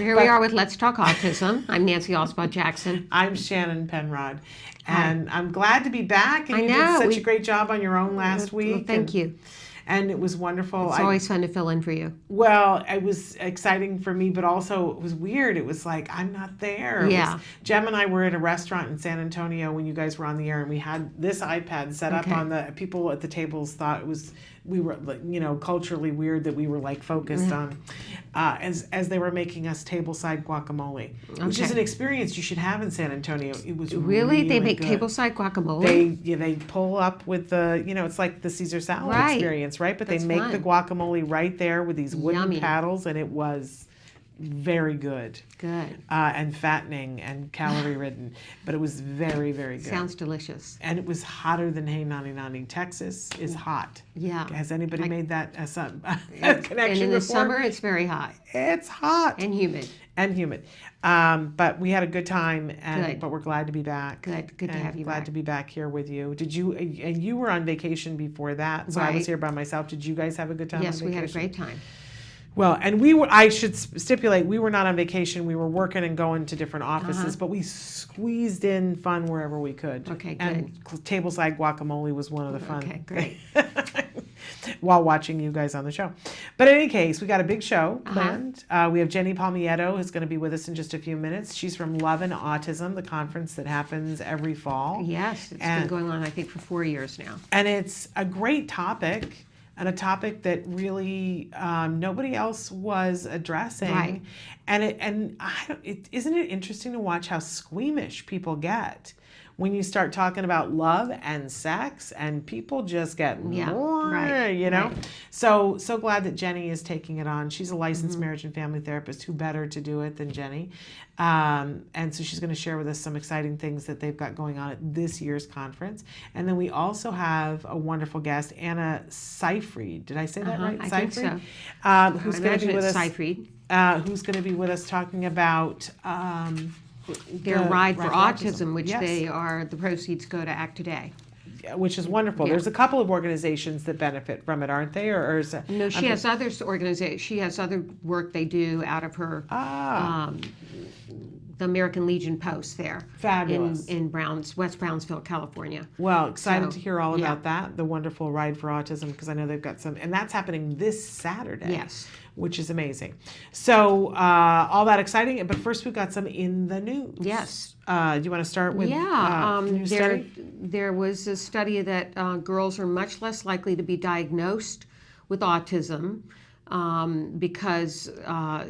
Here we are with Let's Talk Autism. I'm Nancy Alspaugh-Jackson. I'm Shannon Penrod. And I'm glad to be back. And I you know. did such a great job on your own last week. Well, thank you. And it was wonderful. It's always fun to fill in for you. Well, it was exciting for me, but also it was weird. It was like, I'm not there. Yeah. Jem and I were at a restaurant in San Antonio when you guys were on the air, and we had this iPad set up on the, people at the tables thought it was, we were, culturally weird that we were like focused on, as they were making us tableside guacamole, which is an experience you should have in San Antonio. It was really they make good. tableside guacamole. They pull up with the, it's like the Caesar salad experience, right? But they make the guacamole right there with these wooden paddles, and it was very good. Good. And fattening and calorie ridden, but it was very, very good. Sounds delicious. And it was hotter than Hey Nani Nani. Texas is hot. Yeah. Has anybody made that connection And in the before? summer, it's very hot. It's hot. And humid. And humid. But we had a good time, but we're glad to be back. Good to have you back. Glad to be back here with you. And you were on vacation before that, so I was here by myself. Did you guys have a good time on vacation? Yes, we had a great time. Well, and I should stipulate, we were not on vacation. We were working and going to different offices, but we squeezed in fun wherever we could. Okay, good. And tableside guacamole was one of the fun. Okay, great. While watching you guys on the show. But in any case, we got a big show planned. We have Ginny Palmilla, who's going to be with us in just a few minutes. She's from Love and Autism, the conference that happens every fall. Yes, it's been going on, I think, for 4 years now. And it's a great topic. And a topic that really nobody else was addressing, right. And isn't it interesting to watch how squeamish people get when you start talking about love and sex, and people just get Right. So glad that Jenny is taking it on. She's a licensed marriage and family therapist. Who better to do it than Jenny? And so she's going to share with us some exciting things that they've got going on at this year's conference. And then we also have a wonderful guest, Anna Seyfried. Did I say that right? I think so. Who's going to be with us? Seyfried. Who's going to be with us talking about their Ride for Autism, which the proceeds go to Act Today. Which is wonderful. Yeah. There's a couple of organizations that benefit from it, aren't they? Or is it, no, she has other organizations. She has other work they do out of her the American Legion Post there. Fabulous. In West Brownsville, California. Well, excited to hear all about that, the wonderful Ride for Autism, because I know they've got some, and that's happening this Saturday. Yes. Which is amazing. So all that exciting, but first we've got some in the news. Yes. Do you want to start with news study? There was a study that girls are much less likely to be diagnosed with autism because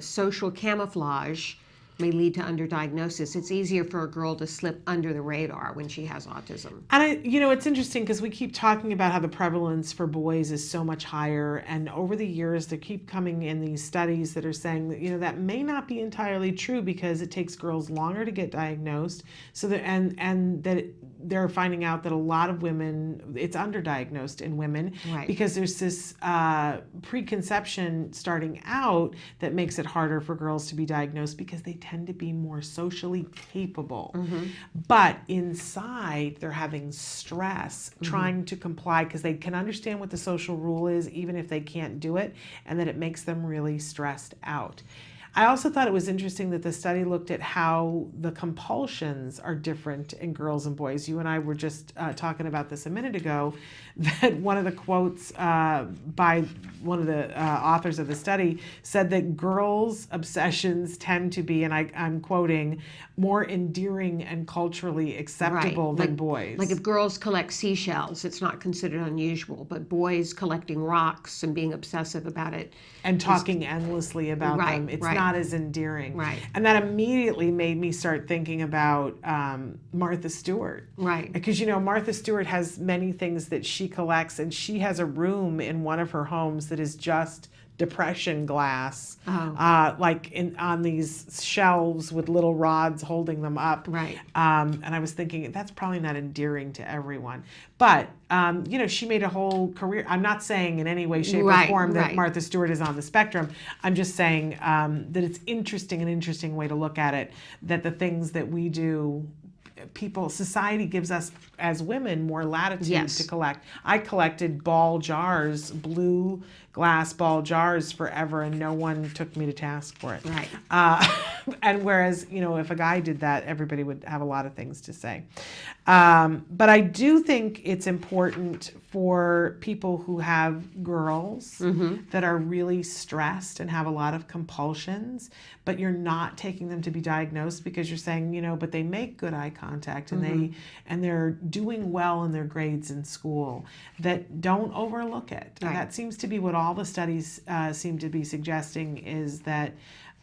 social camouflage may lead to underdiagnosis. It's easier for a girl to slip under the radar when she has autism. And it's interesting because we keep talking about how the prevalence for boys is so much higher, and over the years there keep coming in these studies that are saying that that may not be entirely true because it takes girls longer to get diagnosed. So that and that they're finding out that a lot of women, it's underdiagnosed in women, because there's this preconception starting out that makes it harder for girls to be diagnosed because they tend to be more socially capable. But inside, they're having stress trying to comply because they can understand what the social rule is, even if they can't do it, and that it makes them really stressed out. I also thought it was interesting that the study looked at how the compulsions are different in girls and boys. You and I were just talking about this a minute ago, that one of the quotes by one of the authors of the study said that girls' obsessions tend to be, and I'm quoting, more endearing and culturally acceptable than boys. Like if girls collect seashells, it's not considered unusual, but boys collecting rocks and being obsessive about it. And talking endlessly about them, it's not as endearing. Right. And that immediately made me start thinking about Martha Stewart. Right. Because, Martha Stewart has many things that she collects, and she has a room in one of her homes that is just depression glass, like on these shelves with little rods holding them up. Right. And I was thinking that's probably not endearing to everyone. But, she made a whole career. I'm not saying in any way, shape, or form that Martha Stewart is on the spectrum. I'm just saying that it's an interesting way to look at it, that the things that we do society gives us as women more latitude Yes. to collect. I collected ball jars, blue glass ball jars forever, and no one took me to task for it. Right. And whereas, if a guy did that, everybody would have a lot of things to say. But I do think it's important for people who have girls that are really stressed and have a lot of compulsions, but you're not taking them to be diagnosed because you're saying, but they make good eye contact and they're doing well in their grades in school, that don't overlook it. Right. And that seems to be what all the studies seem to be suggesting, is that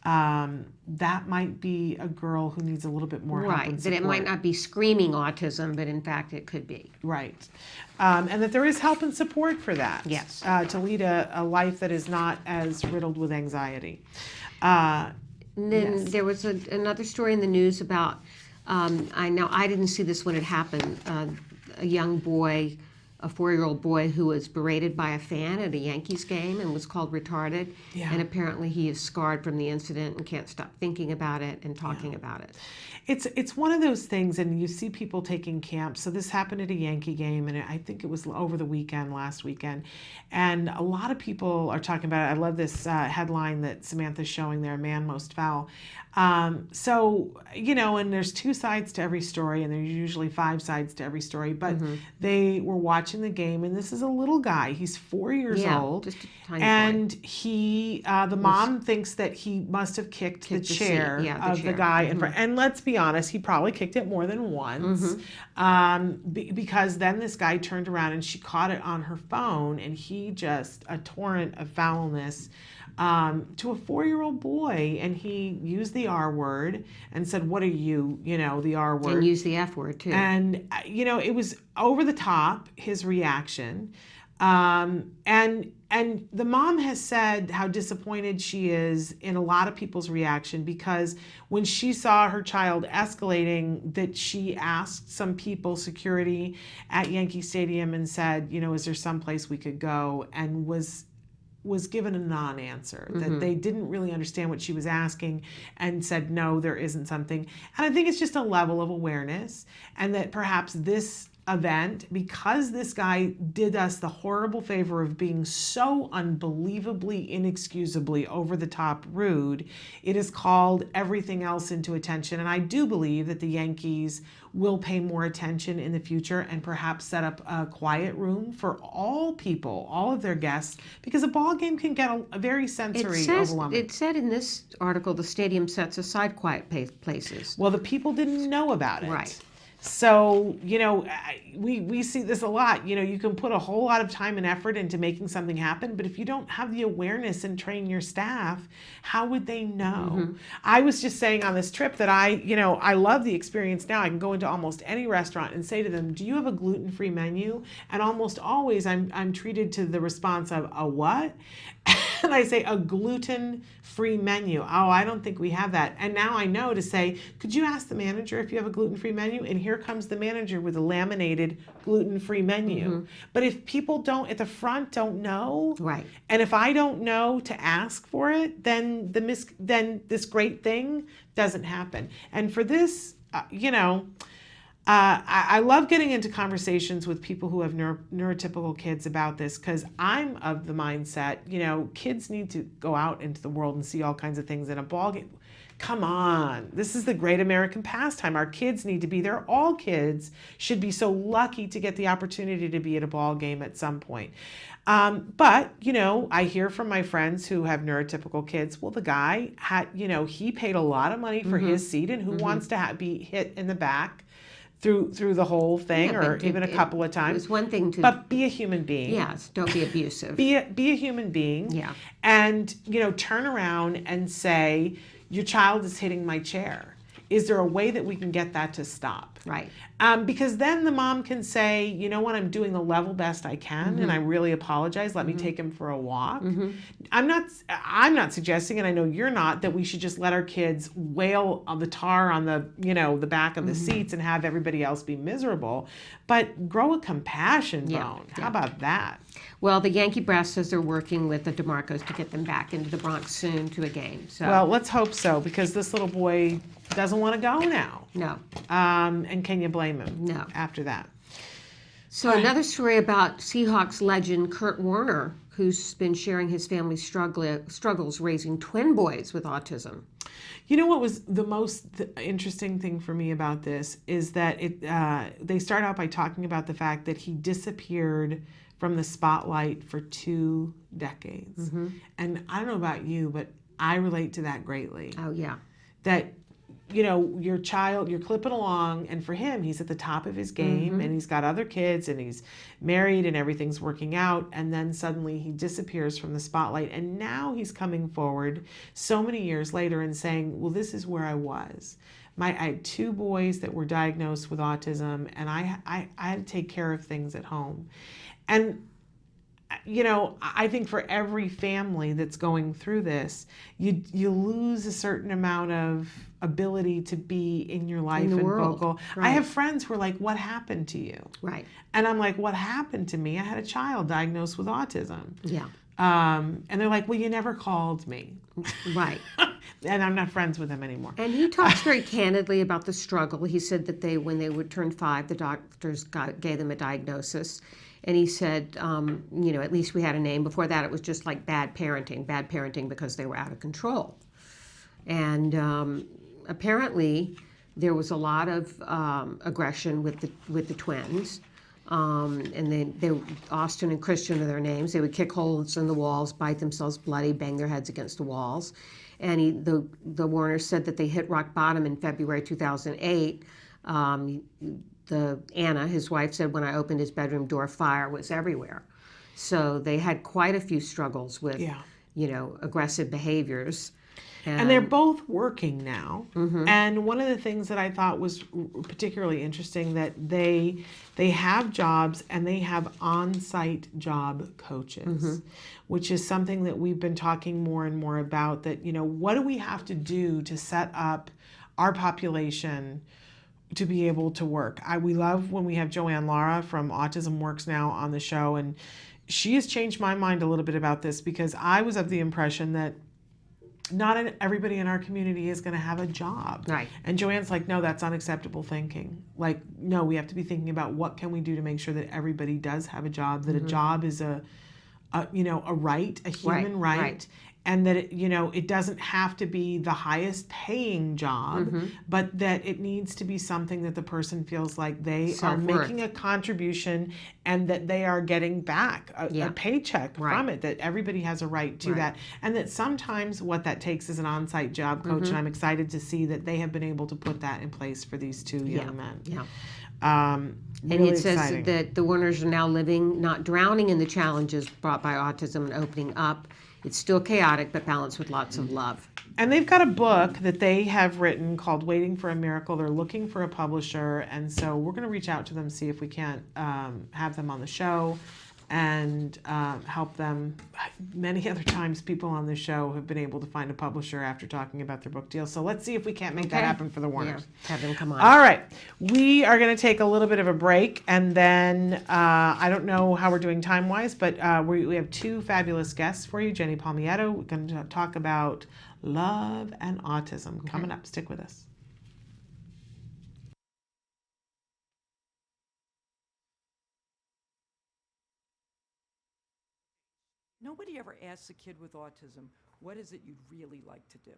that might be a girl who needs a little bit more help and Right, that support. it might not be screaming autism, but in fact it could be. Right. And that there is help and support for that. Yes. To lead a life that is not as riddled with anxiety. And then Yes. there was another story in the news about, I didn't see this when it happened, a young boy, a 4-year-old boy who was berated by a fan at a Yankees game and was called retarded. Yeah. And apparently he is scarred from the incident and can't stop thinking about it and talking about it. It's one of those things, and you see people taking camps. So this happened at a Yankee game, and I think it was over the weekend, last weekend. And a lot of people are talking about it. I love this headline that Samantha's showing there, "Man Most Foul." So, and there's 2 sides to every story, and there's usually 5 sides to every story. But they were watching the game, and this is a little guy. He's 4 years old. Just a tiny And boy. he, the mom thinks that he must have kicked the the seat, chair yeah, the of the chair. guy in front. And let's be honest, he probably kicked it more than once, because then this guy turned around and she caught it on her phone, and he just a torrent of foulness to a 4-year-old boy, and he used the R word and said, "What are you?" The R word, And use the F word too. and it was over the top, his reaction. And the mom has said how disappointed she is in a lot of people's reaction, because when she saw her child escalating, that she asked some people, security at Yankee Stadium, and said, is there some place we could go, and was given a non-answer, that they didn't really understand what she was asking, and said, no, there isn't something. And I think it's just a level of awareness, and that perhaps this event, because this guy did us the horrible favor of being so unbelievably, inexcusably over the top rude, it has called everything else into attention. And I do believe that the Yankees will pay more attention in the future, and perhaps set up a quiet room for all people, all of their guests, because a ball game can get a very sensory overwhelming. It said in this article the stadium sets aside quiet places. Well, the people didn't know about it. Right. So, we see this a lot. You can put a whole lot of time and effort into making something happen, but if you don't have the awareness and train your staff, how would they know? I was just saying on this trip that I love the experience now. I can go into almost any restaurant and say to them, "Do you have a gluten-free menu?" And almost always I'm treated to the response of, "A what?" And I say, "A gluten-free menu." "Oh, I don't think we have that." And now I know to say, "Could you ask the manager if you have a gluten-free menu?" And here comes the manager with a laminated gluten-free menu. But if people at the front don't know, Right. and if I don't know to ask for it, then then this great thing doesn't happen. And for this, I love getting into conversations with people who have neurotypical kids about this, because I'm of the mindset, kids need to go out into the world and see all kinds of things in a ball game. Come on, this is the great American pastime. Our kids need to be there. All kids should be so lucky to get the opportunity to be at a ball game at some point. But, I hear from my friends who have neurotypical kids, well, the guy had, he paid a lot of money for his seat, and who wants to be hit in the back through the whole thing, Yeah, or but even a couple of times. It's one thing to, But be a human being. yes, don't be abusive. Be a human being. Yeah. And, turn around and say, "Your child is hitting my chair. Is there a way that we can get that to stop?" Right. Because then the mom can say, "You know what, I'm doing the level best I can, and I really apologize. Let me take him for a walk." I'm not suggesting, and I know you're not, that we should just let our kids wail on the tar on the the back of the seats and have everybody else be miserable. But grow a compassion bone. How about that? Well, the Yankee brass says they're working with the DeMarcos to get them back into the Bronx soon to a game. So Well, let's hope so, because this little boy doesn't want to go now. No. And can you blame him? No. After that. So another story about Seahawks legend Kurt Warner, who's been sharing his family's struggles raising twin boys with autism. You know what was the most interesting thing for me about this is that they start out by talking about the fact that he disappeared from the spotlight for 2 decades. Mm-hmm. And I don't know about you, but I relate to that greatly. Oh, yeah. That, you know, your child, you're clipping along, and for him, he's at the top of his game, Mm-hmm. and he's got other kids, and he's married, and everything's working out, and then suddenly he disappears from the spotlight, and now he's coming forward so many years later and saying, well, this is where I was. I had 2 boys that were diagnosed with autism, and I had to take care of things at home. And, you know, I think for every family that's going through this, you lose a certain amount of ability to be in your life and world. vocal. Right. I have friends who are like, what happened to you? Right. And I'm like, what happened to me? I had a child diagnosed with autism. Yeah. And they're like, well, you never called me. Right. And I'm not friends with them anymore. And he talks very candidly about the struggle. He said that when they would turn 5, the doctors gave them a diagnosis. And he said, you know, at least we had a name. Before that, it was just like bad parenting because they were out of control. And apparently, there was a lot of aggression with the twins. And they Austin and Christian are their names. They would kick holes in the walls, bite themselves bloody, bang their heads against the walls. And the Warners said that they hit rock bottom in February 2008. Anna, his wife, said when I opened his bedroom door, fire was everywhere. So they had quite a few struggles with, you know, aggressive behaviors. And they're both working now. Mm-hmm. And one of the things that I thought was particularly interesting that they have jobs and they have on-site job coaches, Mm-hmm. which is something that we've been talking more and more about, that, you know, what do we have to do to set up our population to be able to work? We love when we have Joanne Lara from Autism Works now on the show, and she has changed my mind a little bit about this, because I was of the impression that not everybody in our community is going to have a job. Right. And Joanne's like, no, that's unacceptable thinking. Like, no, we have to be thinking about what can we do to make sure that everybody does have a job, that a job is a right, a human right. And that it doesn't have to be the highest paying job, but that it needs to be something that the person feels like they are making a contribution and that they are getting back a paycheck from it, that everybody has a right to that. And that sometimes what that takes is an on-site job coach, and I'm excited to see that they have been able to put that in place for these 2 young men. Yeah. And And it says that the Warners are now living, not drowning in the challenges brought by autism and opening up. It's still chaotic, but balanced with lots of love. And they've got a book that they have written called Waiting for a Miracle. They're looking for a publisher, and so we're going to reach out to them, see if we can't have them on the show and help them. Many other times people on the show have been able to find a publisher after talking about their book deal. So let's see if we can't make that happen for the Warners. Yeah, have them come on. All right. We are going to take a little bit of a break, and then I don't know how we're doing time-wise, but we have 2 fabulous guests for you. Ginny Palmilla, we're going to talk about love and autism. Coming up. Stick with us. Nobody ever asks a kid with autism, what is it you'd really like to do?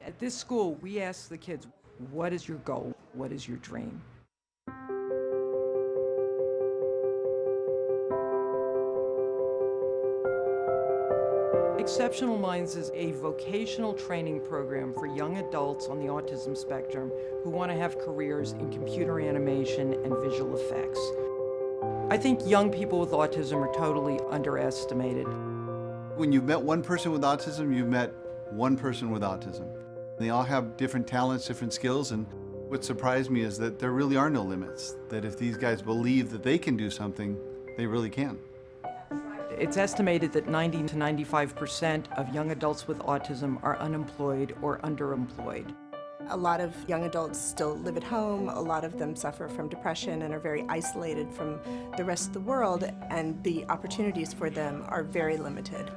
At this school, we ask the kids, what is your goal? What is your dream? Exceptional Minds is a vocational training program for young adults on the autism spectrum who want to have careers in computer animation and visual effects. I think young people with autism are totally underestimated. When you've met one person with autism, you've met one person with autism. They all have different talents, different skills, and what surprised me is that there really are no limits, that if these guys believe that they can do something, they really can. It's estimated that 90 to 95% of young adults with autism are unemployed or underemployed. A lot of young adults still live at home. A lot of them suffer from depression and are very isolated from the rest of the world, and the opportunities for them are very limited.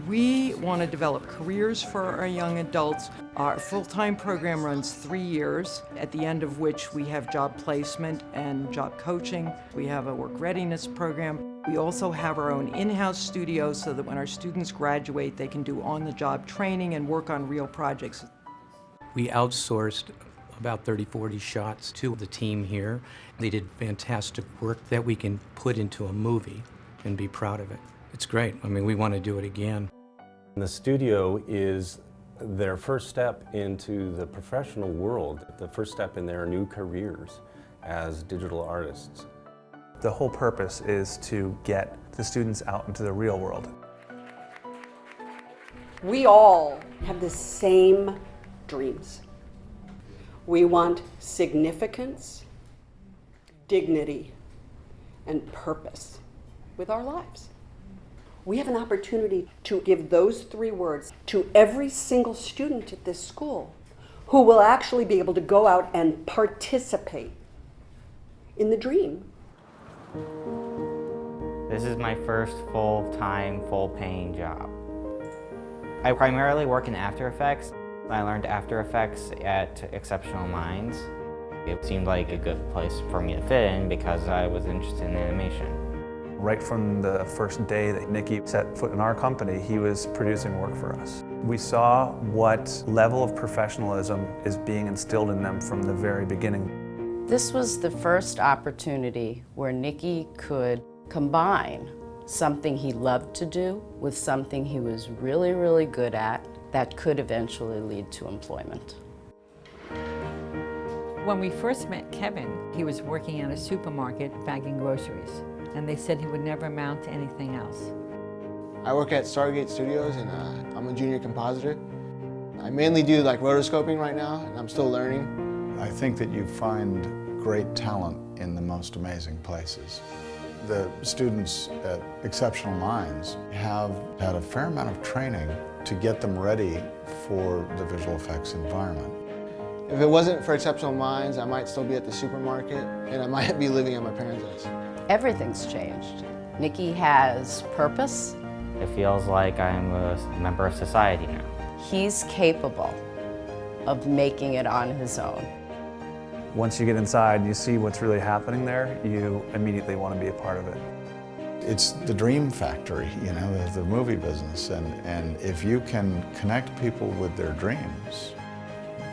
We want to develop careers for our young adults. Our full-time program runs 3 years, at the end of which we have job placement and job coaching. We have a work readiness program. We also have our own in-house studio so that when our students graduate, they can do on-the-job training and work on real projects. We outsourced about 30, 40 shots to the team here. They did fantastic work that we can put into a movie and be proud of it. It's great. I mean, we want to do it again. The studio is their first step into the professional world, the first step in their new careers as digital artists. The whole purpose is to get the students out into the real world. We all have the same dreams. We want significance, dignity, and purpose with our lives. We have an opportunity to give those 3 words to every single student at this school who will actually be able to go out and participate in the dream. This is my first full-time, full-paying job. I primarily work in After Effects. I learned After Effects at Exceptional Minds. It seemed like a good place for me to fit in because I was interested in animation. Right from the first day that Nicky set foot in our company, he was producing work for us. We saw what level of professionalism is being instilled in them from the very beginning. This was the first opportunity where Nicky could combine something he loved to do with something he was really, really good at that could eventually lead to employment. When we first met Kevin, he was working at a supermarket bagging groceries, and they said he would never amount to anything else. I work at Stargate Studios, and I'm a junior compositor. I mainly do like rotoscoping right now, and I'm still learning. I think that you find great talent in the most amazing places. The students at Exceptional Minds have had a fair amount of training to get them ready for the visual effects environment. If it wasn't for Exceptional Minds, I might still be at the supermarket, and I might be living at my parents' house. Everything's changed. Nicky has purpose. It feels like I'm a member of society now. He's capable of making it on his own. Once you get inside, you see what's really happening there, you immediately want to be a part of it. It's the dream factory, you know, the movie business, and if you can connect people with their dreams,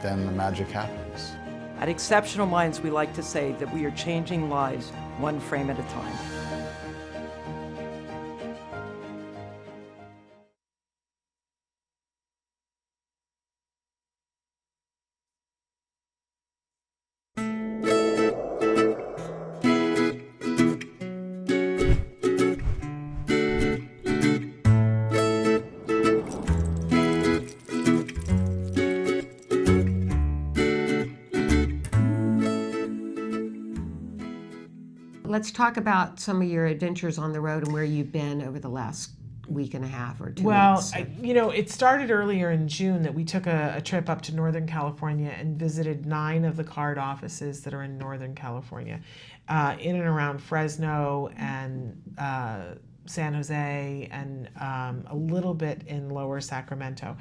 then the magic happens. At Exceptional Minds, we like to say that we are changing lives one frame at a time. Let's talk about some of your adventures on the road and where you've been over the last week and a half or 2 weeks. It started earlier in June that we took a trip up to Northern California and visited 9 of the card offices that are in Northern California, in and around Fresno and San Jose and a little bit in Lower Sacramento.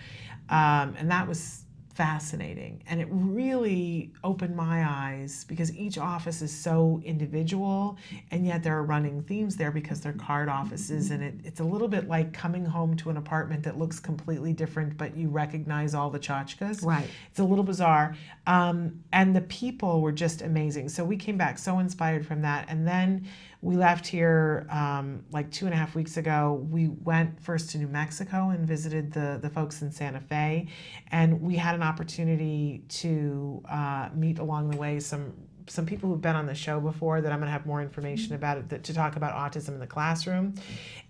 And that was fascinating, and it really opened my eyes because each office is so individual, and yet there are running themes there because they're card offices, and it's a little bit like coming home to an apartment that looks completely different, but you recognize all the tchotchkes. Right. It's a little bizarre, and the people were just amazing. So we came back so inspired from that, and then we left here like 2.5 weeks ago. We went first to New Mexico and visited the folks in Santa Fe, and we had an opportunity to meet along the way some people who've been on the show before that I'm going to have more information about it, to talk about autism in the classroom.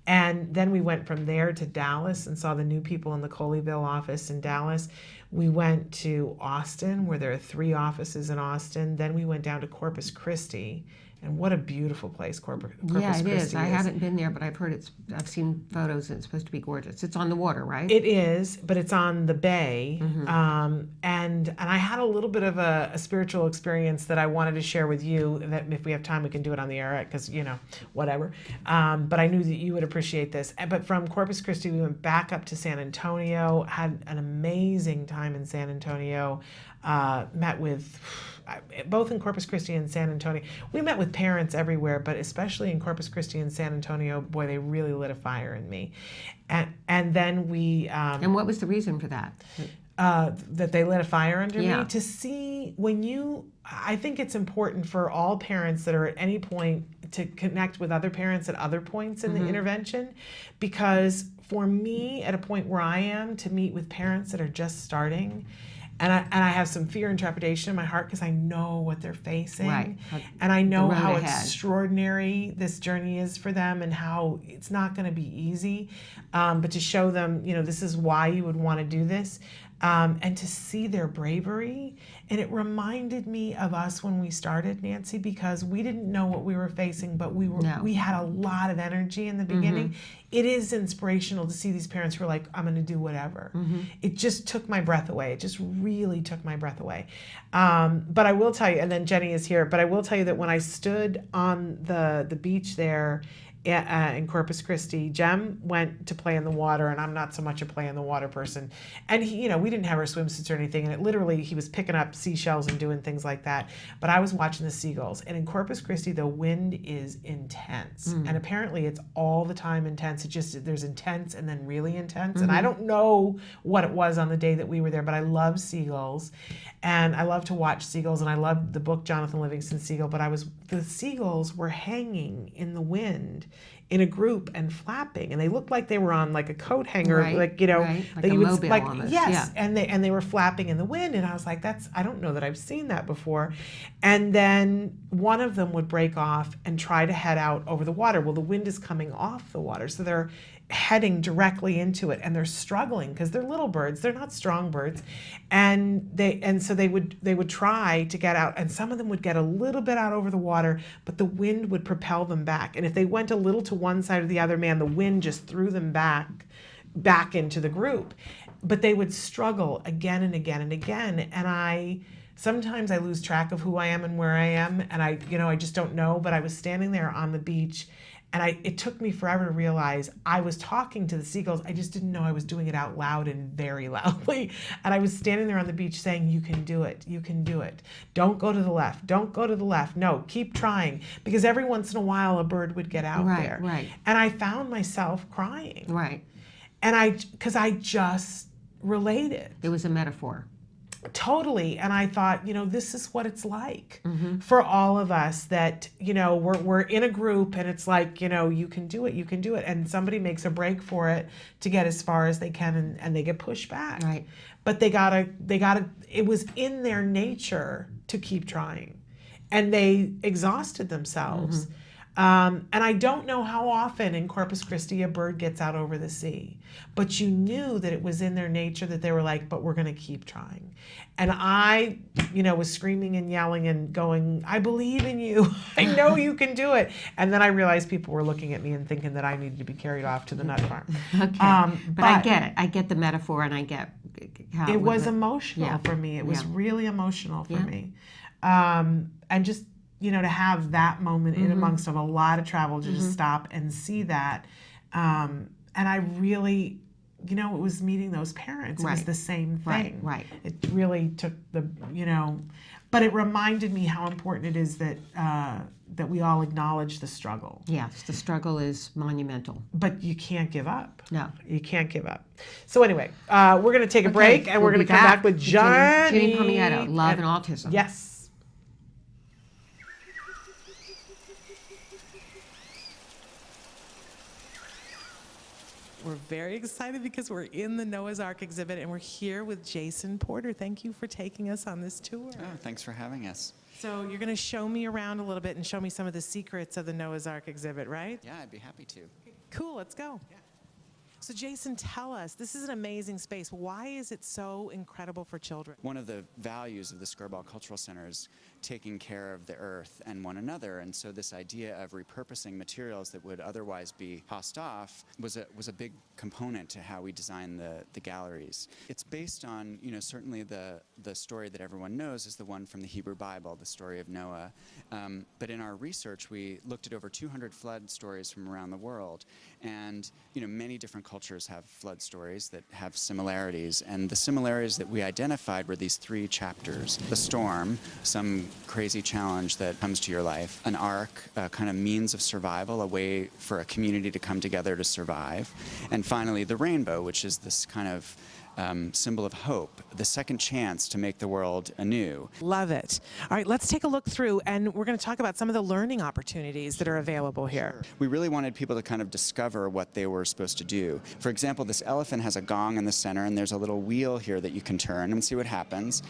And then we went from there to Dallas and saw the new people in the Colleyville office in Dallas. We went to Austin, where there are 3 offices in Austin. Then we went down to Corpus Christi And what a beautiful place, Corpus Yeah, Christi it is. I haven't been there, but I've seen photos, and it's supposed to be gorgeous. It's on the water, right? It is, but it's on the bay. And I had a little bit of a spiritual experience that I wanted to share with you, that if we have time, we can do it on the air, because, whatever. But I knew that you would appreciate this. But from Corpus Christi, we went back up to San Antonio, had an amazing time in San Antonio, met with, both in Corpus Christi and San Antonio. We met with parents everywhere, but especially in Corpus Christi and San Antonio, boy, they really lit a fire in me. And then we... and what was the reason for that? That they lit a fire under Yeah. me. To see I think it's important for all parents that are at any point to connect with other parents at other points in the intervention, because for me, at a point where I am, to meet with parents that are just starting, and I have some fear and trepidation in my heart because I know what they're facing. Right. And I know The road how ahead. extraordinary this journey is for them, and how it's not going to be easy. But to show them, this is why you would want to do this. And to see their bravery. And it reminded me of us when we started, Nancy, because we didn't know what we were facing, but we had a lot of energy in the beginning. It is inspirational to see these parents who are like, I'm going to do whatever. It just took my breath away. It just really took my breath away. But I will tell you, and then Jenny is here, but I will tell you that when I stood on the beach there in Corpus Christi, Jem went to play in the water, and I'm not so much a play in the water person. And he, we didn't have our swimsuits or anything, and it literally, he was picking up seashells and doing things like that. But I was watching the seagulls. And in Corpus Christi, the wind is intense. And apparently it's all the time intense. There's intense and then really intense. And I don't know what it was on the day that we were there, but I love seagulls. And I love to watch seagulls, and I love the book Jonathan Livingston's Seagull, but the seagulls were hanging in the wind in a group and flapping, and they looked like they were on like a coat hanger, right, like like a mobile almost. Yes, Yeah. and they were flapping in the wind, and I was like, I don't know that I've seen that before. And then one of them would break off and try to head out over the water. Well, the wind is coming off the water, so they're heading directly into it, and they're struggling because they're little birds, they're not strong birds, and so they would try to get out, and some of them would get a little bit out over the water, but the wind would propel them back, and if they went a little to one side or the other, the wind just threw them back into the group. But they would struggle again and again and again, and sometimes I lose track of who I am and where I am, and I just don't know. But I was standing there on the beach, and it took me forever to realize I was talking to the seagulls. I just didn't know I was doing it out loud and very loudly. And I was standing there on the beach saying, you can do it. You can do it. Don't go to the left. Don't go to the left. No, keep trying. Because every once in a while, a bird would get out there. Right. And I found myself crying. Right. And because I just related. It was a metaphor. Totally. And I thought, this is what it's like for all of us, that, we're in a group, and it's like, you can do it, you can do it. And somebody makes a break for it to get as far as they can, and they get pushed back. Right. But they gotta, it was in their nature to keep trying, and they exhausted themselves. And I don't know how often in Corpus Christi a bird gets out over the sea, but you knew that it was in their nature, that they were like, but we're going to keep trying. And I, was screaming and yelling and going, I believe in you. I know you can do it. And then I realized people were looking at me and thinking that I needed to be carried off to the nut farm. Okay. But I get it. I get the metaphor, and I get how it was emotional for me. It was really emotional for me. And just, to have that moment in amongst of a lot of travel, to just stop and see that. And I really, it was meeting those parents. It was the same thing. Right. It really took but it reminded me how important it is that that we all acknowledge the struggle. Yes, the struggle is monumental. But you can't give up. No. You can't give up. So anyway, we're going to take a break, and we're going to come back with Ginny Palmilla, Love and Autism. Yes. We're very excited because we're in the Noah's Ark exhibit, and we're here with Jason Porter. Thank you for taking us on this tour. Oh, thanks for having us. So you're going to show me around a little bit and show me some of the secrets of the Noah's Ark exhibit, right? Yeah, I'd be happy to. Cool, let's go. So Jason, tell us, this is an amazing space. Why is it so incredible for children? One of the values of the Skirball Cultural Center is taking care of the earth and one another, and so this idea of repurposing materials that would otherwise be tossed off was a big component to how we designed the galleries. It's based on, certainly the story that everyone knows is the one from the Hebrew Bible, the story of Noah. But in our research, we looked at over 200 flood stories from around the world, and many different cultures have flood stories that have similarities, and the similarities that we identified were these 3 chapters: the storm, some crazy challenge that comes to your life; an ark, a kind of means of survival, a way for a community to come together to survive; and finally the rainbow, which is this kind of symbol of hope, the second chance to make the world anew. Love it. All right, let's take a look through, and we're going to talk about some of the learning opportunities that are available here. We really wanted people to kind of discover what they were supposed to do. For example, this elephant has a gong in the center, and there's a little wheel here that you can turn and see what happens.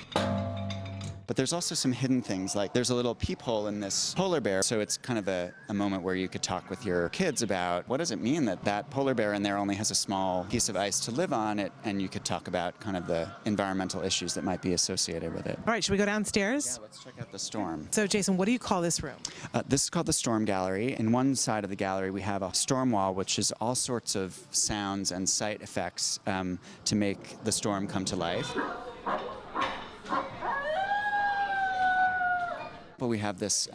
But there's also some hidden things, like there's a little peephole in this polar bear, so it's kind of a moment where you could talk with your kids about what does it mean that polar bear in there only has a small piece of ice to live on it, and you could talk about kind of the environmental issues that might be associated with it. All right, should we go downstairs? Yeah, let's check out the storm. So Jason, what do you call this room? This is called the Storm Gallery. In one side of the gallery, we have a storm wall, which is all sorts of sounds and sight effects to make the storm come to life. We have this,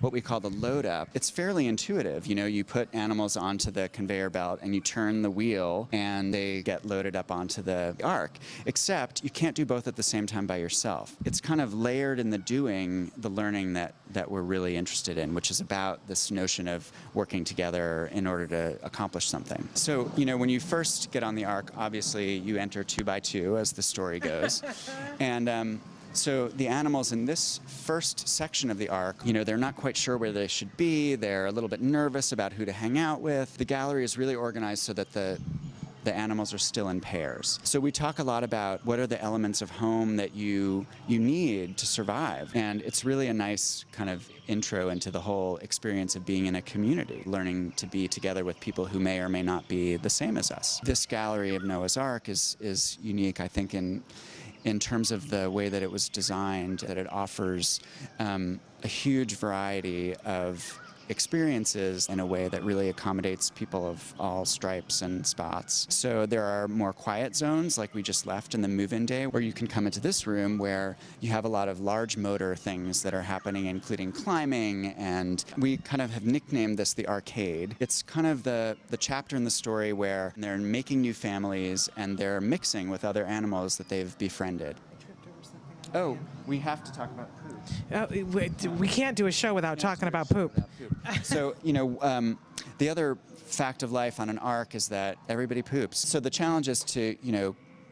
what we call the load up. It's fairly intuitive. You put animals onto the conveyor belt and you turn the wheel and they get loaded up onto the ark. Except you can't do both at the same time by yourself. It's kind of layered in the doing, the learning that we're really interested in, which is about this notion of working together in order to accomplish something. So, when you first get on the ark, obviously you enter 2 by 2, as the story goes. And so the animals in this first section of the ark, they're not quite sure where they should be. They're a little bit nervous about who to hang out with. The gallery is really organized so that the animals are still in pairs. So we talk a lot about what are the elements of home that you need to survive. And it's really a nice kind of intro into the whole experience of being in a community, learning to be together with people who may or may not be the same as us. This gallery of Noah's Ark is unique, I think, in terms of the way that it was designed, that it offers a huge variety of experiences in a way that really accommodates people of all stripes and spots. So there are more quiet zones, like we just left in the move-in day, where you can come into this room where you have a lot of large motor things that are happening, including climbing, and we kind of have nicknamed this the arcade. It's kind of the chapter in the story where they're making new families and they're mixing with other animals that they've befriended. Oh, we have to talk about poop. We can't do a show without talking about poop. So, the other fact of life on an ark is that everybody poops. So the challenge is to,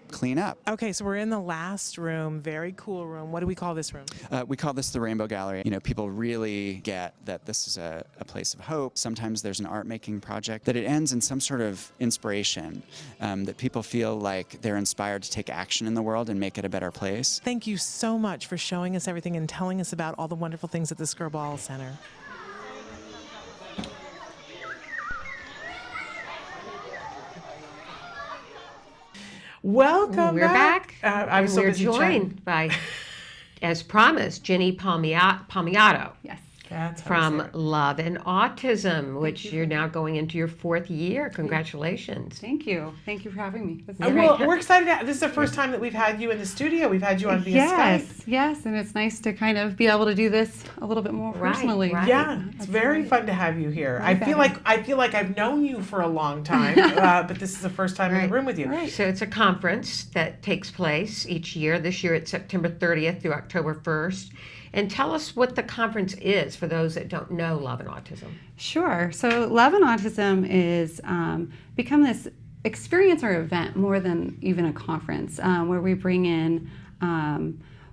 clean up. Okay, so we're in the last room, very cool room. What do we call this room? We call this the Rainbow Gallery. People really get that this is a place of hope. Sometimes there's an art making project that it ends in some sort of inspiration, that people feel like they're inspired to take action in the world and make it a better place. Thank you so much for showing us everything and telling us about all the wonderful things at the Skirball Center. Welcome We're back. I'm so We're busy joined by, as promised, Ginny Palmilla. Yes. That's from Love and Autism, which you're now going into your 4th year. Congratulations. Thank you. Thank you for having me. Well, we're excited. This is the first time that we've had you in the studio. We've had you on via Skype. Yes, and it's nice to kind of be able to do this a little bit more personally. Right. Yeah, it's very fun to have you here. I feel like I've known you for a long time, but this is the first time in the room with you. Right. So it's a conference that takes place each year. This year it's September 30th through October 1st. And tell us what the conference is for those that don't know Love and Autism. Sure. So Love and Autism is become this experience or event more than even a conference, where we bring in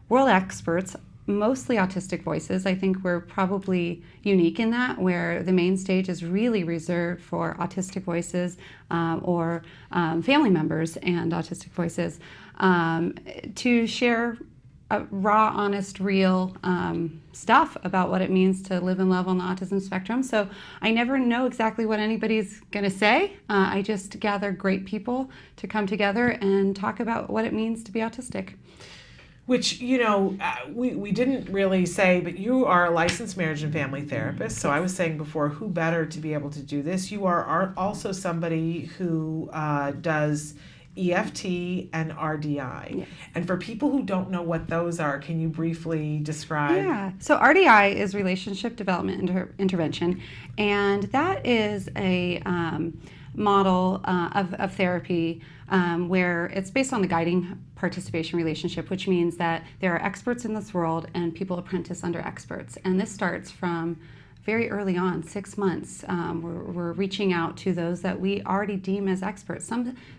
world experts, mostly autistic voices. I think we're probably unique in that, where the main stage is really reserved for autistic voices or family members and autistic voices to share raw, honest, real stuff about what it means to live and love on the autism spectrum. So I never know exactly what anybody's going to say. I just gather great people to come together and talk about what it means to be autistic. Which, we didn't really say, but you are a licensed marriage and family therapist. So I was saying before, who better to be able to do this? You are also somebody who does EFT and RDI. Yeah. And for people who don't know what those are, can you briefly describe? Yeah. So RDI is Relationship Development Intervention, and that is a model of therapy where it's based on the guiding participation relationship, which means that there are experts in this world and people apprentice under experts. And this starts from very early on, 6 months. We're reaching out to those that we already deem as experts.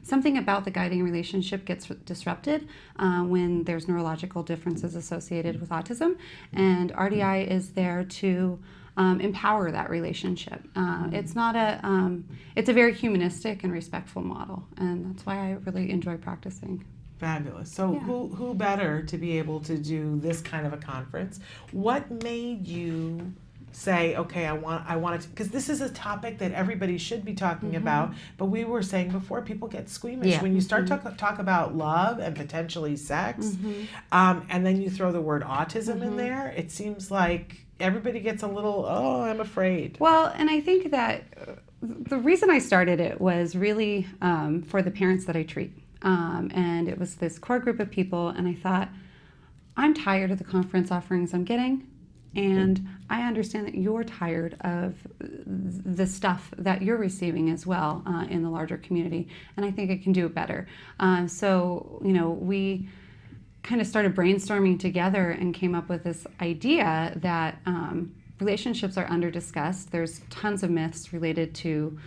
Something about the guiding relationship gets disrupted when there's neurological differences associated with autism, and RDI is there to empower that relationship. It's a very humanistic and respectful model, and that's why I really enjoy practicing. Fabulous. So Yeah. who better to be able to do this kind of a conference? What made you say, okay, I want to, because this is a topic that everybody should be talking about, but we were saying before, people get squeamish when you start to talk about love and potentially sex, and then you throw the word autism in there, it seems like everybody gets a little, oh, I'm afraid. Well, and I think that the reason I started it was really for the parents that I treat. And it was this core group of people, and I thought, I'm tired of the conference offerings I'm getting, and I understand that you're tired of the stuff that you're receiving as well in the larger community, and I think I can do it better. So, we kind of started brainstorming together and came up with this idea that relationships are under-discussed. There's tons of myths related to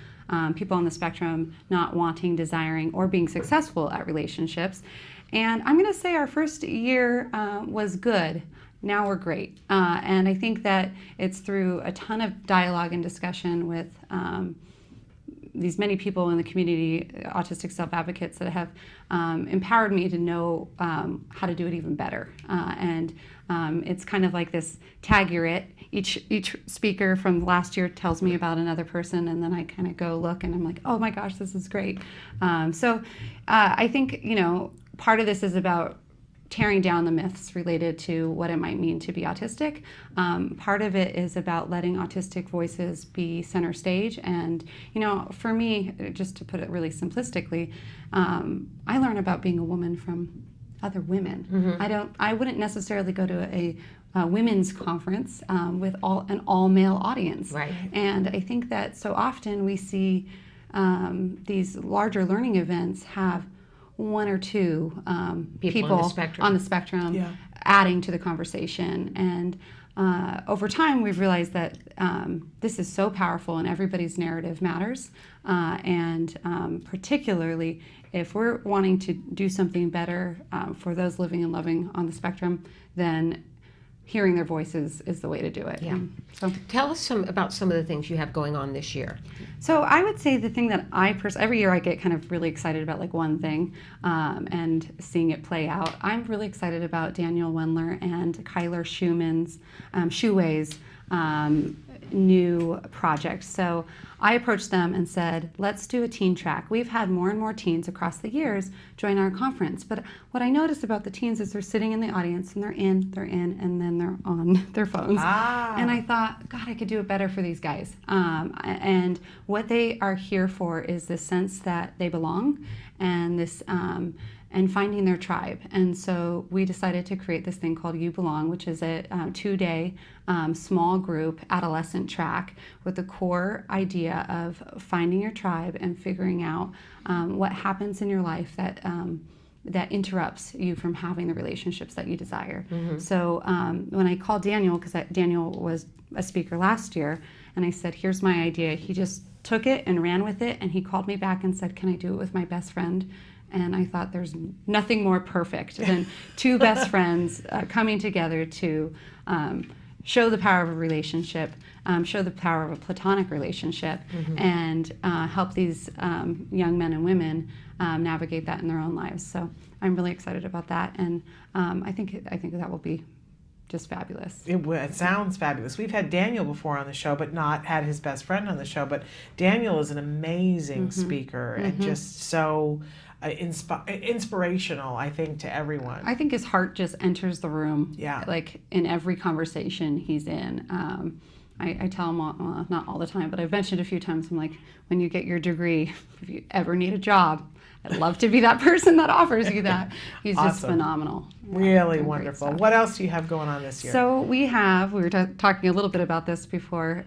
people on the spectrum not wanting, desiring, or being successful at relationships. And I'm going to say our first year was good. Now we're great. And I think that it's through a ton of dialogue and discussion with these many people in the community, autistic self-advocates, that have empowered me to know how to do it even better. And it's kind of like this tag you're it. Each speaker from last year tells me about another person, and then I kind of go look and I'm like, oh my gosh, this is great. So I think, part of this is about tearing down the myths related to what it might mean to be autistic. Part of it is about letting autistic voices be center stage. And, for me, just to put it really simplistically, I learn about being a woman from other women. I wouldn't necessarily go to a women's conference with an all-male audience. Right. And I think that so often we see these larger learning events have one or two people on the spectrum adding to the conversation. And over time, we've realized that this is so powerful and everybody's narrative matters. And particularly if we're wanting to do something better for those living and loving on the spectrum, then hearing their voices is the way to do it. Yeah. So tell us about some of the things you have going on this year. So I would say the thing that every year I get kind of really excited about like one thing and seeing it play out. I'm really excited about Daniel Wendler and Kyler Shuway's new project. So I approached them and said, let's do a teen track. We've had more and more teens across the years join our conference, but what I noticed about the teens is they're sitting in the audience and they're in, and then they're on their phones. And I thought, God, I could do it better for these guys. And what they are here for is this sense that they belong and this and finding their tribe. And so we decided to create this thing called You Belong, which is a 2-day small group adolescent track with the core idea of finding your tribe and figuring out what happens in your life that interrupts you from having the relationships that you desire. So when I called Daniel, because Daniel was a speaker last year, and I said, here's my idea, he just took it and ran with it, and he called me back and said, can I do it with my best friend? And I thought there's nothing more perfect than two best friends coming together to show the power of a relationship, show the power of a platonic relationship, and help these young men and women navigate that in their own lives. So I'm really excited about that, and I think that will be just fabulous. It sounds fabulous. We've had Daniel before on the show, but not had his best friend on the show. But Daniel is an amazing speaker and just so inspirational, I think, to everyone. I think his heart just enters the room. Yeah. Like in every conversation he's in. I tell him, well, not all the time, but I've mentioned a few times, I'm like, when you get your degree, if you ever need a job, I'd love to be that person that offers you that. He's just phenomenal. Really wonderful. What else do you have going on this year? So we were talking a little bit about this before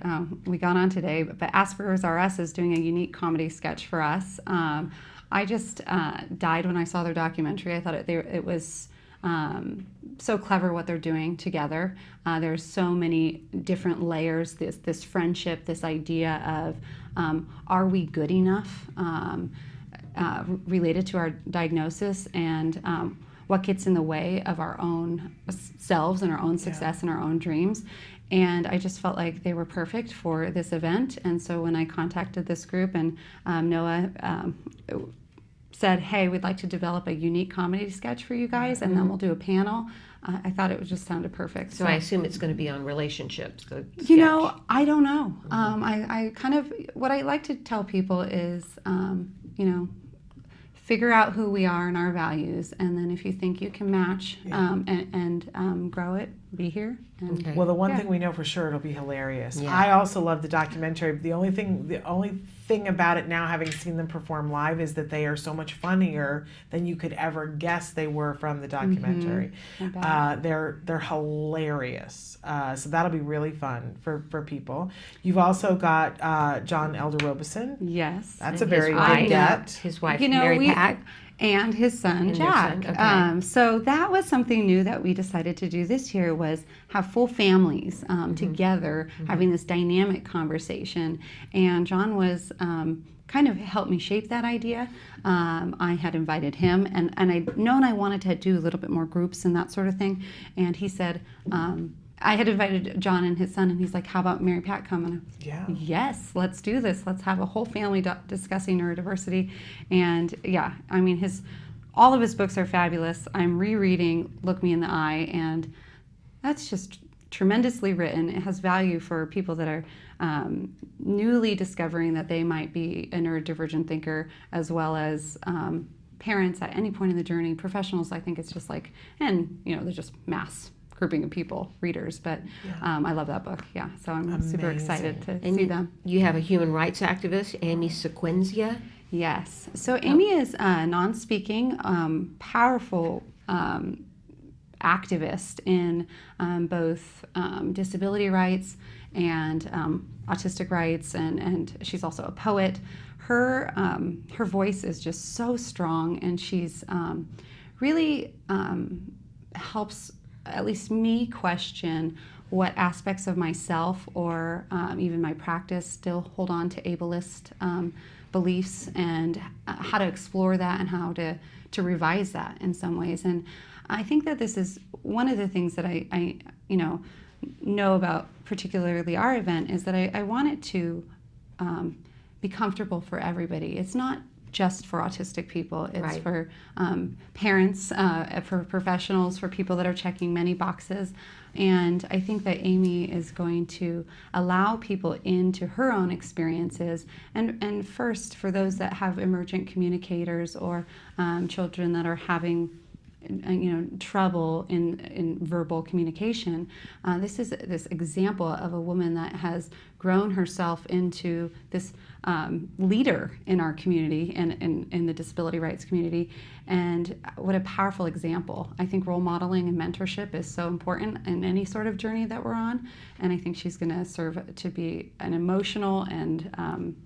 we got on today, but Asperger's RS is doing a unique comedy sketch for us. I just died when I saw their documentary. I thought it was so clever what they're doing together. There's so many different layers, this friendship, this idea of are we good enough related to our diagnosis, and what gets in the way of our own selves and our own success and our own dreams. And I just felt like they were perfect for this event. And so when I contacted this group, and Noah said, hey, we'd like to develop a unique comedy sketch for you guys, and then we'll do a panel, I thought it just sounded perfect. So I assume it's going to be on relationships. You know, I don't know. I kind of, what I like to tell people is, you know, figure out who we are and our values, and then if you think you can match and grow it, be here. And, well, the one thing we know for sure, it'll be hilarious. I also love the documentary. The only thing about it now, having seen them perform live, is that they are so much funnier than you could ever guess they were from the documentary. They're hilarious. So that'll be really fun for people. You've also got John Elder Robeson. Yes. That's a very big get. His wife, you know, Mary Pat. And his son, Jack. So that was something new that we decided to do this year, was have full families together, having this dynamic conversation. And John was kind of helped me shape that idea. I had invited him, and I'd known I wanted to do a little bit more groups and that sort of thing. And he said, I had invited John and his son, and he's like, how about Mary Pat coming? Yeah. Yes, let's do this. Let's have a whole family discussing neurodiversity. And yeah, I mean, all of his books are fabulous. I'm rereading Look Me in the Eye, and that's just tremendously written. It has value for people that are newly discovering that they might be a neurodivergent thinker, as well as parents at any point in the journey. Professionals, I think it's just like, and you know, they're just mass grouping of people, readers, but I love that book. Yeah, so I'm super excited to see them. You have a human rights activist, Amy Sequenzia. Yes, so Amy is a non-speaking, powerful activist in both disability rights and autistic rights, and she's also a poet. Her voice is just so strong, and she's really helps at least me question what aspects of myself or even my practice still hold on to ableist beliefs, and how to explore that and how to revise that in some ways. And I think that this is one of the things that I know about particularly our event, is that I want it to be comfortable for everybody. It's not just for autistic people. It's for parents, for professionals, for people that are checking many boxes. And I think that Amy is going to allow people into her own experiences. And first, for those that have emergent communicators or children that are having trouble in verbal communication, this is this example of a woman that has grown herself into this leader in our community and in the disability rights community. And what a powerful example. I think role modeling and mentorship is so important in any sort of journey that we're on. And I think she's going to serve to be an emotional and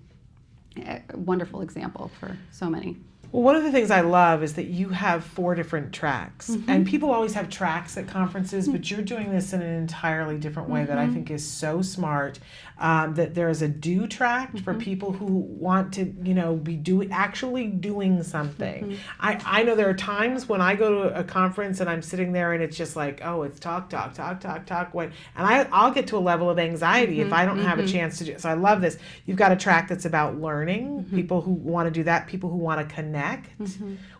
wonderful example for so many. Well, one of the things I love is that you have 4 different tracks. And people always have tracks at conferences, but you're doing this in an entirely different way that I think is so smart. That there is a do track for people who want to, be actually doing something. I know there are times when I go to a conference and I'm sitting there and it's just like, oh, it's talk. And I'll get to a level of anxiety if I don't have a chance to do it. So I love this. You've got a track that's about learning, people who want to do that, people who want to connect,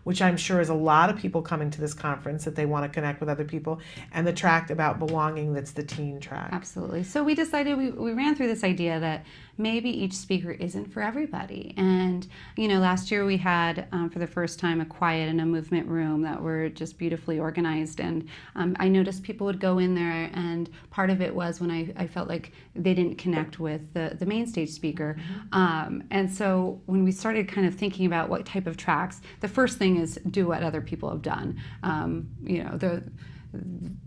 which I'm sure is a lot of people coming to this conference, that they want to connect with other people, and the track about belonging, that's the teen track. Absolutely. So we decided, we ran through this idea that maybe each speaker isn't for everybody. And, last year we had, for the first time, a quiet and a movement room that were just beautifully organized. And I noticed people would go in there, and part of it was when I felt like they didn't connect with the main stage speaker. And so when we started kind of thinking about what type of tracks, the first thing is do what other people have done.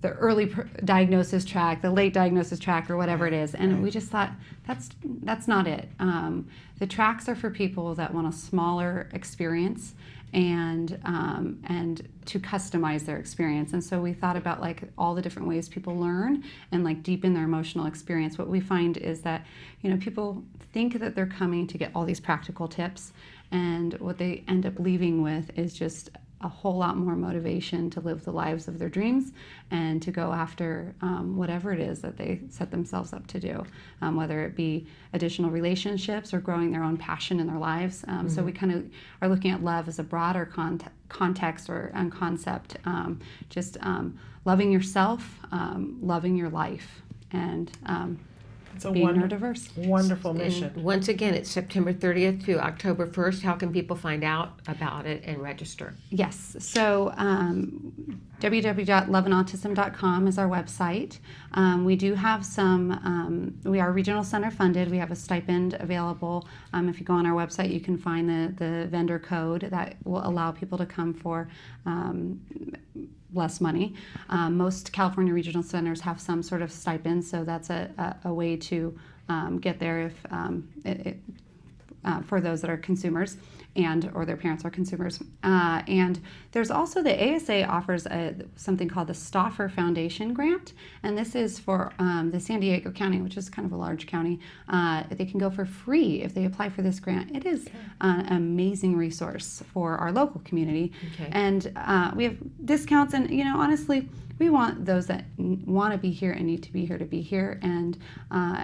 The early diagnosis track, the late diagnosis track, or whatever it is. And we just thought, that's not it. The tracks are for people that want a smaller experience and to customize their experience. And so we thought about all the different ways people learn and deepen their emotional experience. What we find is that, people think that they're coming to get all these practical tips, and what they end up leaving with is just a whole lot more motivation to live the lives of their dreams and to go after whatever it is that they set themselves up to do, whether it be additional relationships or growing their own passion in their lives. So we kind of are looking at love as a broader context or concept, just loving yourself, loving your life, and it's a being neurodiverse. Wonderful mission. And once again, it's September 30th to October 1st. How can people find out about it and register? Yes, so www.loveandautism.com is our website. We do have we are regional center funded. We have a stipend available. If you go on our website, you can find the vendor code that will allow people to come for less money. Most California regional centers have some sort of stipend, so that's a way to get there if for those that are consumers or their parents are consumers. And there's also the ASA offers something called the Stauffer Foundation Grant, and this is for the San Diego County, which is kind of a large county. They can go for free if they apply for this grant. It is an amazing resource for our local community. And we have discounts, and honestly, we want those that want to be here and need to be here, and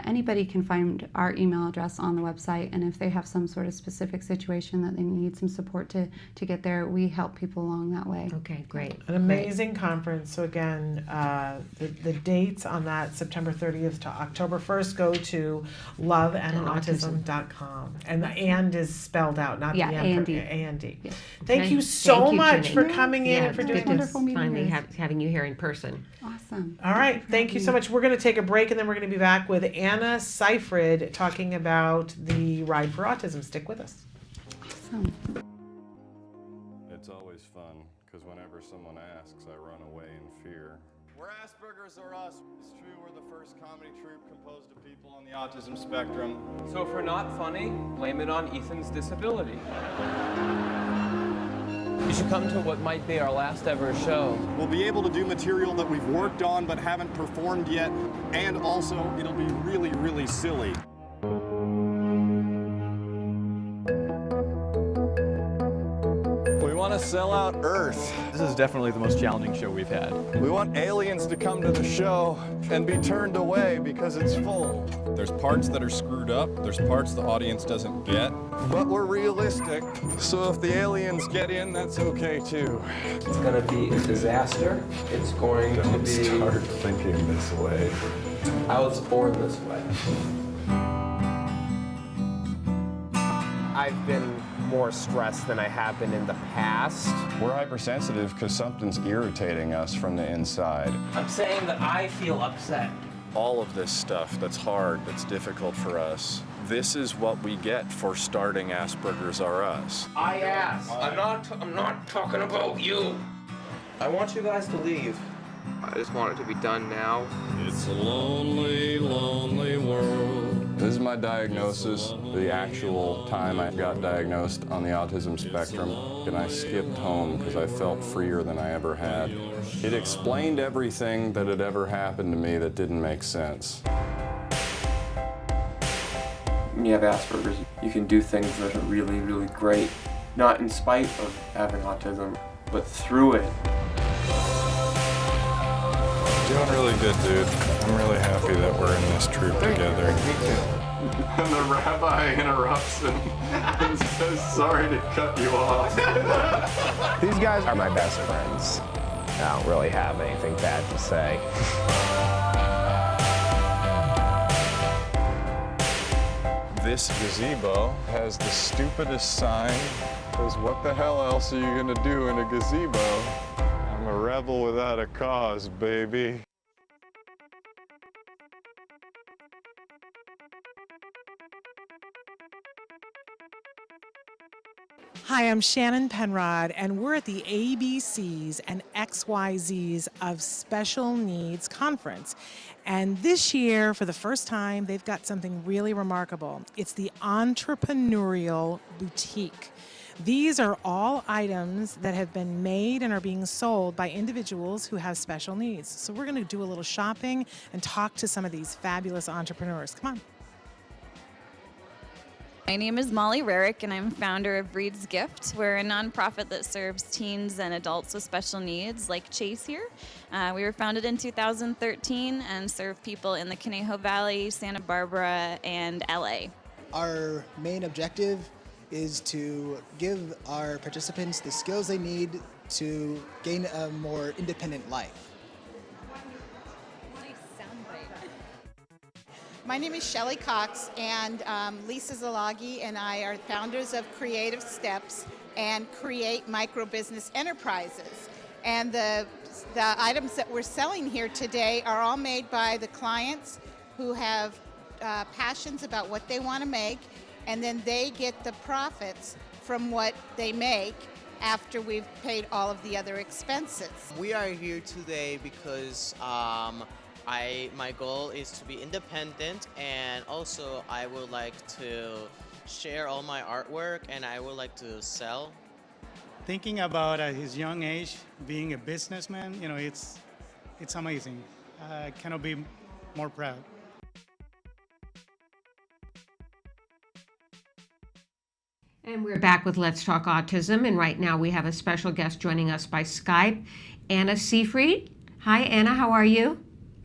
anybody can find our email address on the website, and if they have some sort of specific situation that they need some support to get there, we help people along that way. Okay, great. An amazing conference. So again, the dates on that, September 30th to October 1st, go to loveandautism.com. And the "and" is spelled out, not the "and." A-N-D. Yes. Thank you so much Ginny. for coming in and for doing wonderful this. meeting Finally you. having you here in person. Awesome. All right, thank you so much. We're going to take a break, and then we're going to be back with Anna Seifrid talking about the Ride for Autism. Stick with us. Awesome. It's always fun, because whenever someone asks, I run away in fear. We're Asperger's or Us. It's true, we're the first comedy troupe composed of people on the autism spectrum. So if we're not funny, blame it on Ethan's disability. You should come to what might be our last ever show. We'll be able to do material that we've worked on but haven't performed yet, and also it'll be really, really silly. We want to sell out Earth. This is definitely the most challenging show we've had. We want aliens to come to the show and be turned away because it's full. There's parts that are screwed up, there's parts the audience doesn't get. But we're realistic, so if the aliens get in, that's okay too. It's going to be a disaster. It's going to be... Start thinking this way. I was born this way. I've been more stressed than I have been in the past. We're hypersensitive because something's irritating us from the inside. I'm saying that I feel upset. All of this stuff that's hard, that's difficult for us, this is what we get for starting Asperger's R Us. I asked. I'm not talking about you. I want you guys to leave. I just want it to be done now. It's a lonely, lonely world This is my diagnosis, the actual time I got diagnosed on the autism spectrum, and I skipped home because I felt freer than I ever had. It explained everything that had ever happened to me that didn't make sense. When you have Asperger's, you can do things that are really, really great, not in spite of having autism, but through it. Doing really good, dude. I'm really happy that we're in this troop together. Me too. And the rabbi interrupts and says, sorry to cut you off. These guys are my best friends. I don't really have anything bad to say. This gazebo has the stupidest sign, because what the hell else are you gonna do in a gazebo? I'm a rebel without a cause, baby. Hi, I'm Shannon Penrod, and we're at the ABCs and XYZs of Special Needs Conference. And this year, for the first time, they've got something really remarkable. It's the Entrepreneurial Boutique. These are all items that have been made and are being sold by individuals who have special needs. So we're going to do a little shopping and talk to some of these fabulous entrepreneurs. Come on. My name is Molly Rarick, and I'm founder of Breed's Gift. We're a nonprofit that serves teens and adults with special needs, like Chase here. We were founded in 2013 and serve people in the Conejo Valley, Santa Barbara, and LA. Our main objective is to give our participants the skills they need to gain a more independent life. My name is Shelley Cox, and Lisa Zalagi and I are founders of Creative Steps and Create Micro-Business Enterprises. And the items that we're selling here today are all made by the clients who have passions about what they want to make, and then they get the profits from what they make after we've paid all of the other expenses. We are here today because my goal is to be independent, and also I would like to share all my artwork, and I would like to sell. Thinking about at his young age being a businessman, you know, it's amazing. I cannot be more proud. And we're back with Let's Talk Autism, and right now we have a special guest joining us by Skype, Anna Seafried. Hi, Anna, how are you?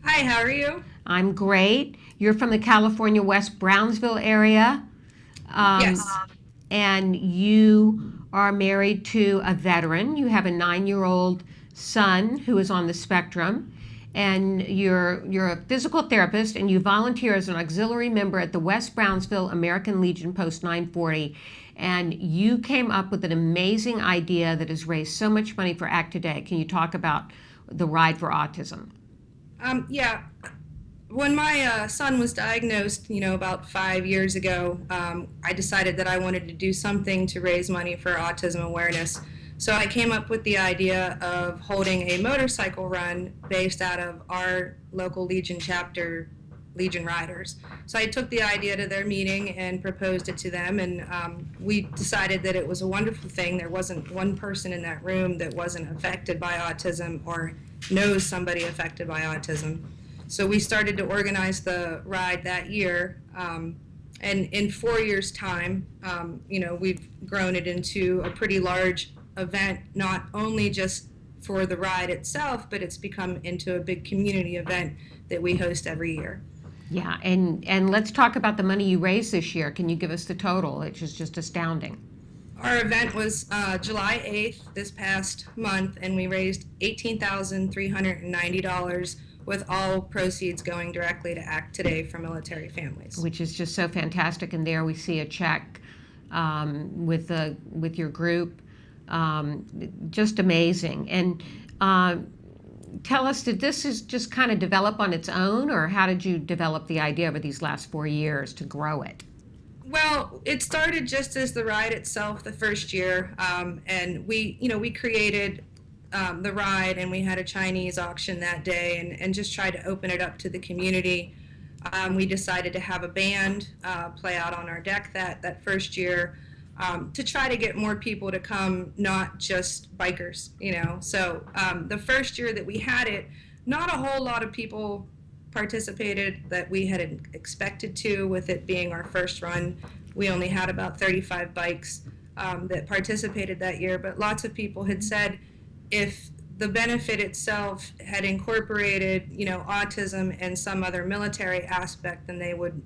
Hi, how are you? I'm great. You're from the California West Brownsville area. Yes. And you are married to a veteran. You have a 9-year-old son who is on the spectrum. And you're a physical therapist, and you volunteer as an auxiliary member at the West Brownsville American Legion Post 940. And you came up with an amazing idea that has raised so much money for Act Today. Can you talk about the Ride for Autism? Yeah. When my son was diagnosed, about 5 years ago, I decided that I wanted to do something to raise money for autism awareness. So I came up with the idea of holding a motorcycle run based out of our local Legion chapter, Legion Riders. So I took the idea to their meeting and proposed it to them, and we decided that it was a wonderful thing. There wasn't one person in that room that wasn't affected by autism or knows somebody affected by autism. So we started to organize the ride that year, and in 4 years' time, we've grown it into a pretty large event, not only just for the ride itself, but it's become into a big community event that we host every year. Yeah, and let's talk about the money you raised this year. Can you give us the total? Which is just astounding. Our event was July 8th this past month, and we raised $18,390 with all proceeds going directly to Act Today for military families. Which is just so fantastic. And there we see a check with your group. Just amazing. And tell us, did this just kind of develop on its own, or how did you develop the idea over these last 4 years to grow it? Well, it started just as the ride itself the first year, and we created the ride, and we had a Chinese auction that day, and just tried to open it up to the community. We decided to have a band play out on our deck that first year to try to get more people to come, not just bikers, you know. So the first year that we had it, not a whole lot of people participated that we had expected to, with it being our first run. We only had about 35 bikes that participated that year, but lots of people had said if the benefit itself had incorporated, you know, autism and some other military aspect, then they would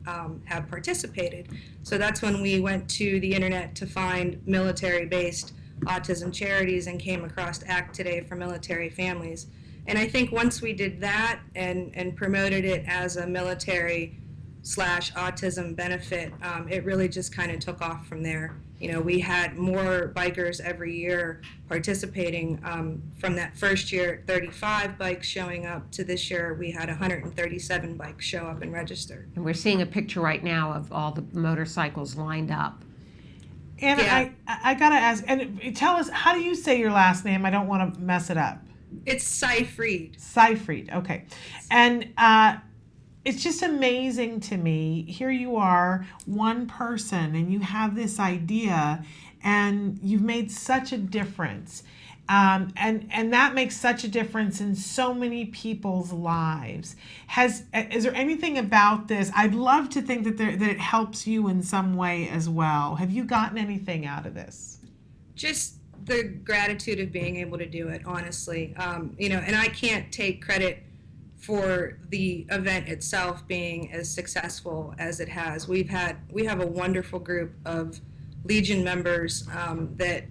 have participated. So that's when we went to the internet to find military-based autism charities and came across Act Today for military families. And I think once we did that and promoted it as a military/autism benefit, it really just kind of took off from there. You know, we had more bikers every year participating. From that first year, 35 bikes showing up, to this year we had 137 bikes show up and register. And we're seeing a picture right now of all the motorcycles lined up. And Yeah. I gotta ask, and tell us, how do you say your last name? I don't want to mess it up. It's Seyfried. Seyfried, okay. And it's just amazing to me. Here you are, one person, and you have this idea, and you've made such a difference. And that makes such a difference in so many people's lives. Is there anything about this? I'd love to think that it helps you in some way as well. Have you gotten anything out of this? Just the gratitude of being able to do it, honestly. You know, and I can't take credit for the event itself being as successful as it has. We have a wonderful group of Legion members that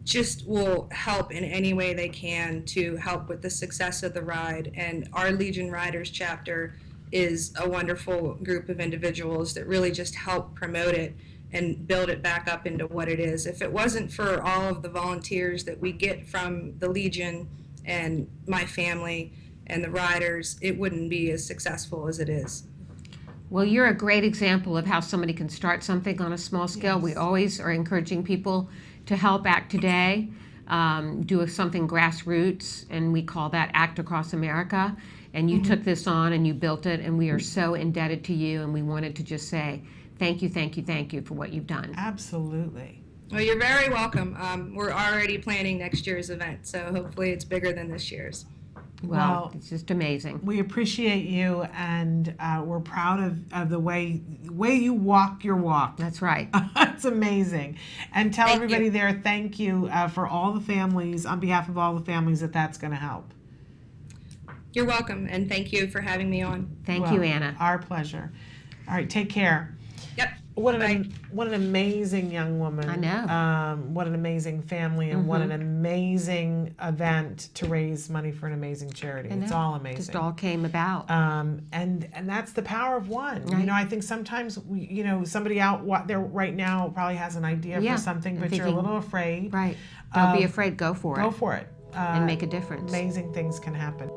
just will help in any way they can to help with the success of the ride. And our Legion Riders chapter is a wonderful group of individuals that really just help promote it and build it back up into what it is. If it wasn't for all of the volunteers that we get from the Legion and my family and the riders, it wouldn't be as successful as it is. Well, you're a great example of how somebody can start something on a small scale. Yes. We always are encouraging people to help Act Today, do something grassroots, and we call that Act Across America. And you took this on and you built it, and we are so indebted to you, and we wanted to just say thank you, thank you, thank you for what you've done. Absolutely. Well, you're very welcome. We're already planning next year's event, so hopefully it's bigger than this year's. Well, it's just amazing. We appreciate you, and we're proud of the way you walk your walk. That's right. It's amazing. And tell Thank everybody you. there, thank you for all the families, on behalf of all the families, that's going to help. You're welcome, and thank you for having me on. Thank you, Anna. Our pleasure. All right, take care. Yep. What an amazing young woman. I know. What an amazing family, and what an amazing event to raise money for an amazing charity. I know. It's all amazing. Just all came about. And that's the power of one. Right. You know, I think sometimes somebody out there right now probably has an idea Yeah, for something, and but you're a thinking, little afraid. Right. Don't be afraid. Go for it. Go for it. And make a difference. Amazing things can happen.